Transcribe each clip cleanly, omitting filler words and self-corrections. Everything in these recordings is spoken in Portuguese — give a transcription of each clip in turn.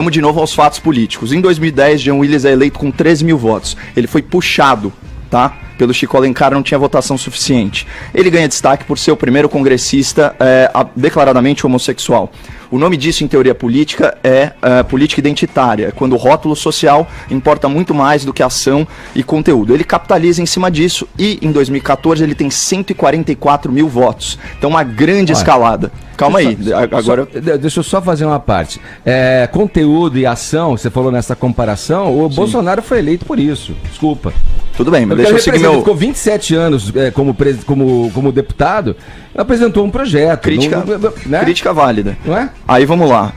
Vamos de novo aos fatos políticos. Em 2010, Jean Willis é eleito com 13 mil votos. Ele foi puxado, tá? Pelo Chico Alencar, não tinha votação suficiente. Ele ganha destaque por ser o primeiro congressista declaradamente homossexual. O nome disso, em teoria política, é política identitária, quando o rótulo social importa muito mais do que ação e conteúdo. Ele capitaliza em cima disso e, em 2014, ele tem 144 mil votos. Então, uma grande escalada. Calma aí, agora... Deixa eu só fazer uma parte. Conteúdo e ação, você falou nessa comparação, o Bolsonaro foi eleito por isso. Desculpa. Tudo bem, mas deixa eu seguir meu... Ele ficou 27 anos como deputado, apresentou um projeto. Crítica válida. Não é? Aí vamos lá.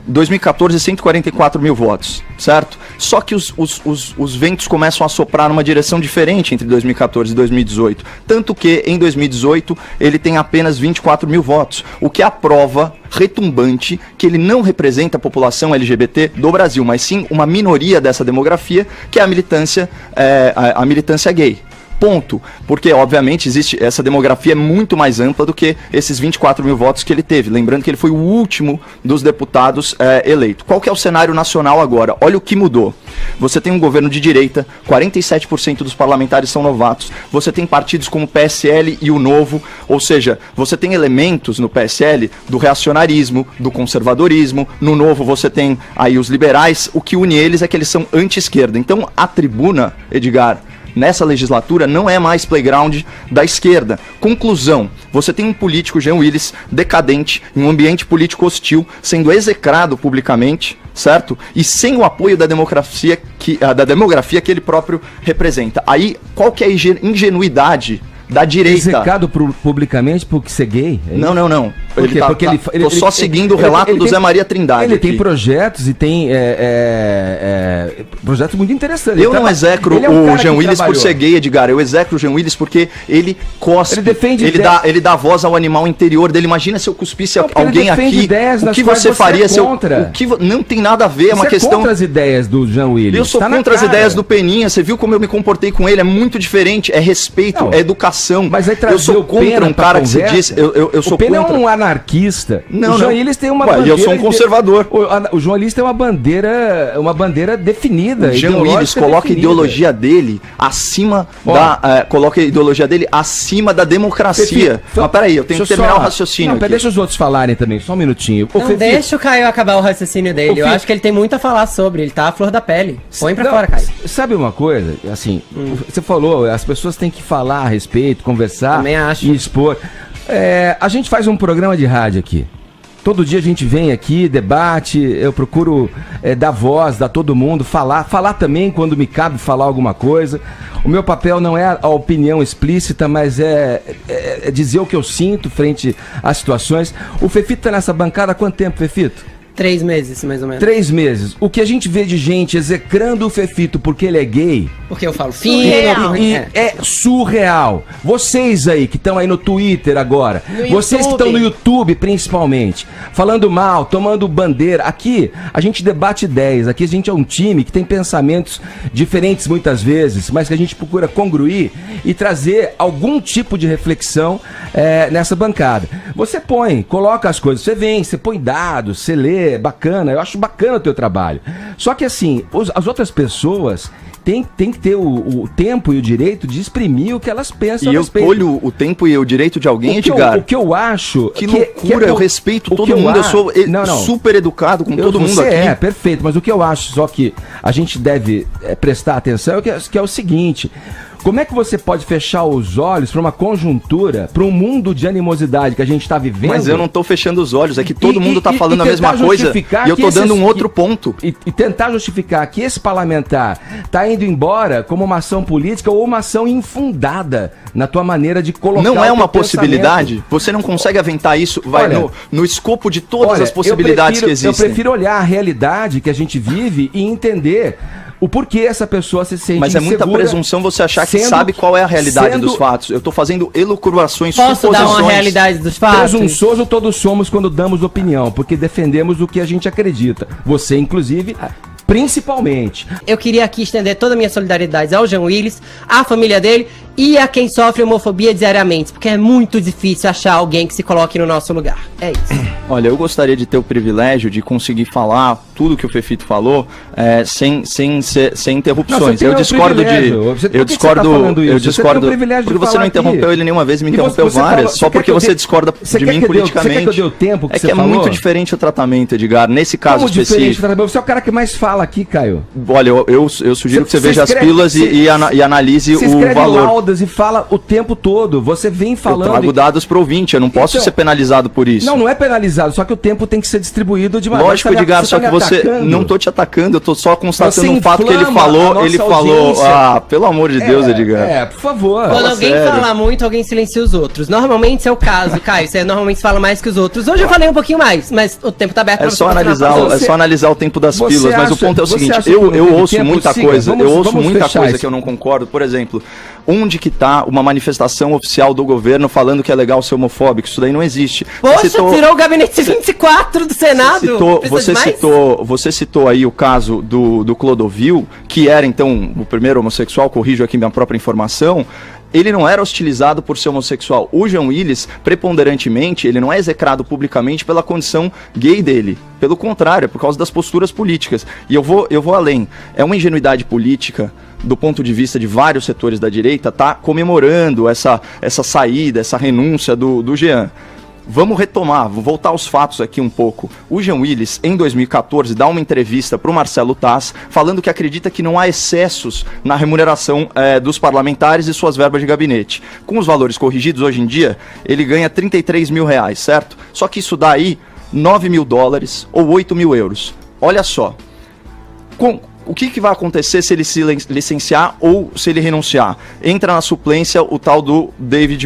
2014, 144 mil votos, certo? Só que os ventos começam a soprar numa direção diferente entre 2014 e 2018. Tanto que, em 2018, ele tem apenas 24 mil votos. O que é a prova retumbante que ele não representa a população LGBT do Brasil, mas sim uma minoria dessa demografia, que é a militância gay. Ponto. Porque, obviamente, existe essa demografia é muito mais ampla do que esses 24 mil votos que ele teve. Lembrando que ele foi o último dos deputados eleito. Qual que é o cenário nacional agora? Olha o que mudou. Você tem um governo de direita, 47% dos parlamentares são novatos. Você tem partidos como o PSL e o Novo, ou seja, você tem elementos no PSL do reacionarismo, do conservadorismo. No Novo você tem aí os liberais. O que une eles é que eles são anti-esquerda. Então, a tribuna, Edgar, nessa legislatura não é mais playground da esquerda. Conclusão, você tem um político, Jean Willis, decadente, em um ambiente político hostil, sendo execrado publicamente, certo? E sem o apoio da demografia que ele próprio representa. Aí, qual que é a ingenuidade da direita? Execrado publicamente por ser gay? É não. Por quê? Porque tô só seguindo o relato do Zé Maria Trindade. Ele tem projetos e tem projetos muito interessantes. Eu não execro o Jean Willis por ser gay, Edgar. Eu execro o Jean Willis porque ele cospe. Ele dá voz ao animal interior dele. Imagina se eu cuspisse alguém aqui. O que você faria se eu... Não tem nada a ver, é uma questão... Você é contra as ideias do Jean Willis. Eu sou contra as ideias do Peninha. Você viu como eu me comportei com ele? É muito diferente. É respeito, é educação. Mas aí eu sou contra um cara que se diz... Eu sou contra... O Pena é um anarquista. Não, o Jean Willis tem uma bandeira... eu sou um conservador. O Jean Willis tem uma bandeira definida. O Jean Willis coloca a ideologia dele acima da democracia. Mas peraí, eu tenho que terminar o raciocínio. Deixa os outros falarem também, só um minutinho. Deixa o Caio acabar o raciocínio dele. Eu acho que ele tem muito a falar sobre. Ele tá à flor da pele. Põe pra fora, Caio. Sabe uma coisa? Assim, você falou, as pessoas têm que falar a respeito, conversar e expor. A gente faz um programa de rádio aqui. Todo dia a gente vem aqui, debate, eu procuro dar voz, dar todo mundo, falar também quando me cabe falar alguma coisa. O meu papel não é a opinião explícita, mas é dizer o que eu sinto frente às situações. O Fefito tá nessa bancada há quanto tempo, Fefito? 3 meses, mais ou menos. 3 meses. O que a gente vê de gente execrando o Fefito porque ele é gay... Porque eu falo é surreal. Vocês aí que estão aí no Twitter agora, vocês que estão no YouTube principalmente, falando mal, tomando bandeira. Aqui a gente debate ideias, aqui a gente é um time que tem pensamentos diferentes muitas vezes, mas que a gente procura congruir e trazer algum tipo de reflexão nessa bancada. Você coloca as coisas, você põe dados, você lê, bacana, eu acho bacana o teu trabalho. Só que assim, as outras pessoas tem que ter o tempo e o direito de exprimir o que elas pensam. E eu colho o tempo e o direito de alguém, Edgar? O que eu acho... Que loucura, eu respeito todo mundo, eu sou super educado com todo mundo aqui. Perfeito, mas o que eu acho só que a gente deve prestar atenção é o seguinte... Como é que você pode fechar os olhos para uma conjuntura, para um mundo de animosidade que a gente está vivendo? Mas eu não estou fechando os olhos, é que todo mundo está falando a mesma coisa e eu estou dando um outro ponto. E tentar justificar que esse parlamentar está indo embora como uma ação política ou uma ação infundada na tua maneira de colocar. Não é uma possibilidade? Você não consegue aventar isso no escopo de todas as possibilidades que existem. Eu prefiro olhar a realidade que a gente vive e entender o porquê essa pessoa se sente Mas é muita presunção você achar que sabe qual é a realidade dos fatos. Eu tô fazendo elucubrações, suposições. Posso dar uma realidade dos fatos? Presunçoso todos somos quando damos opinião, porque defendemos o que a gente acredita. Você, inclusive... Principalmente. Eu queria aqui estender toda a minha solidariedade ao Jean Willis, à família dele e a quem sofre homofobia diariamente, porque é muito difícil achar alguém que se coloque no nosso lugar. É isso. Olha, eu gostaria de ter o privilégio de conseguir falar tudo que o Fefito falou sem interrupções. Não, eu discordo porque você não interrompeu ele nenhuma vez, me interrompeu várias, só porque você discorda de mim politicamente. Você quer que eu dê o tempo que você falou? É muito diferente o tratamento, Edgar, nesse caso específico. Você é o cara que mais fala aqui, Caio. Olha, eu sugiro que você veja as pílulas e analise o valor. E fala o tempo todo. Você vem falando. Eu trago dados pro ouvinte, eu não posso ser penalizado por isso. Não é penalizado, só que o tempo tem que ser distribuído de maneira. Lógico, Edgar, só que você não tô te atacando, eu tô só constatando um fato que ele falou. Pelo amor de Deus, Edgar. Por favor. Quando alguém fala muito, alguém silencia os outros. Normalmente é o caso, Caio. Você normalmente fala mais que os outros. Hoje eu falei um pouquinho mais, mas o tempo tá aberto pra você. É só analisar o tempo das pílulas, mas o ponto é o seguinte, eu ouço muita coisa, que eu não concordo. Por exemplo, onde que tá uma manifestação oficial do governo falando que é legal ser homofóbico? Isso daí não existe. Poxa, tirou o gabinete 24 do Senado. Você citou aí o caso do Clodovil, que era então o primeiro homossexual, corrijo aqui minha própria informação. Ele não era hostilizado por ser homossexual. O Jean Willis, preponderantemente, ele não é execrado publicamente pela condição gay dele. Pelo contrário, é por causa das posturas políticas. E eu vou além. É uma ingenuidade política, do ponto de vista de vários setores da direita, tá comemorando essa saída, essa renúncia do Jean. Vamos retomar, vou voltar aos fatos aqui um pouco. O Jean Willis, em 2014, dá uma entrevista para o Marcelo Taz, falando que acredita que não há excessos na remuneração dos parlamentares e suas verbas de gabinete. Com os valores corrigidos, hoje em dia, ele ganha 33 mil reais, certo? Só que isso dá aí 9 mil dólares ou 8 mil euros. Olha só. O que vai acontecer se ele se licenciar ou se ele renunciar? Entra na suplência o tal do Davi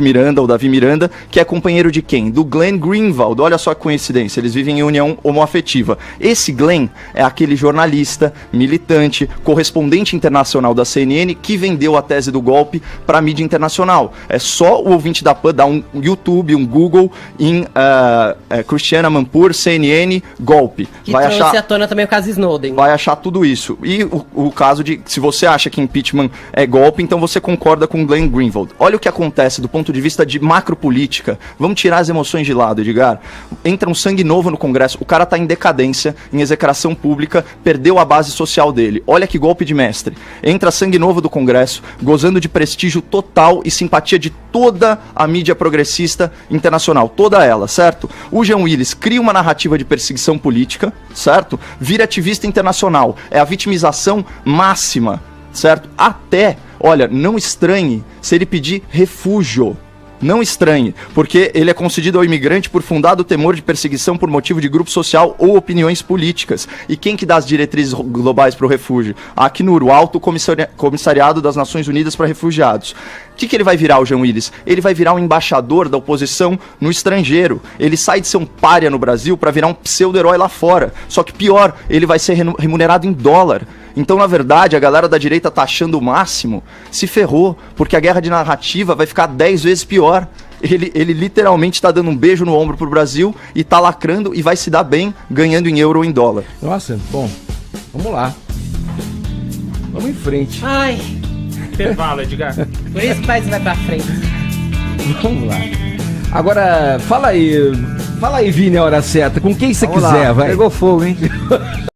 Miranda, que é companheiro de quem? Do Glenn Greenwald. Olha só que coincidência, eles vivem em união homoafetiva. Esse Glenn é aquele jornalista, militante, correspondente internacional da CNN que vendeu a tese do golpe para a mídia internacional. É só o ouvinte da PAN dar um YouTube, um Google em Christiane Amanpour, CNN, golpe. Que trouxe à tona também o caso Snowden. Vai achar tudo isso. E o caso de, se você acha que impeachment é golpe, então você concorda com Glenn Greenwald. Olha o que acontece do ponto de vista de macropolítica. Vamos tirar as emoções de lado, Edgar. Entra um sangue novo no Congresso, o cara tá em decadência, em execração pública, perdeu a base social dele. Olha que golpe de mestre. Entra sangue novo do Congresso, gozando de prestígio total e simpatia de toda a mídia progressista internacional, toda ela, certo? O Jean Willis cria uma narrativa de perseguição política, certo? Vira ativista internacional, é a vitimização máxima, certo? Até, olha, não estranhe se ele pedir refúgio. Não estranhe, porque ele é concedido ao imigrante por fundado temor de perseguição por motivo de grupo social ou opiniões políticas. E quem que dá as diretrizes globais para o refúgio? A Acnur, o Alto Comissariado das Nações Unidas para Refugiados. O que ele vai virar, o Jean Willis? Ele vai virar um embaixador da oposição no estrangeiro. Ele sai de ser um pária no Brasil para virar um pseudo-herói lá fora. Só que pior, ele vai ser remunerado em dólar. Então, na verdade, a galera da direita tá achando o máximo, se ferrou, porque a guerra de narrativa vai ficar 10 vezes pior. Ele literalmente tá dando um beijo no ombro pro Brasil e tá lacrando e vai se dar bem ganhando em euro ou em dólar. Nossa, bom, vamos lá. Vamos em frente. Ai. Intervalo, Edgar. Por isso que o país vai pra frente. Vamos lá. Agora, fala aí, Vini, a hora certa, com quem você quiser, vai. Pegou fogo, hein?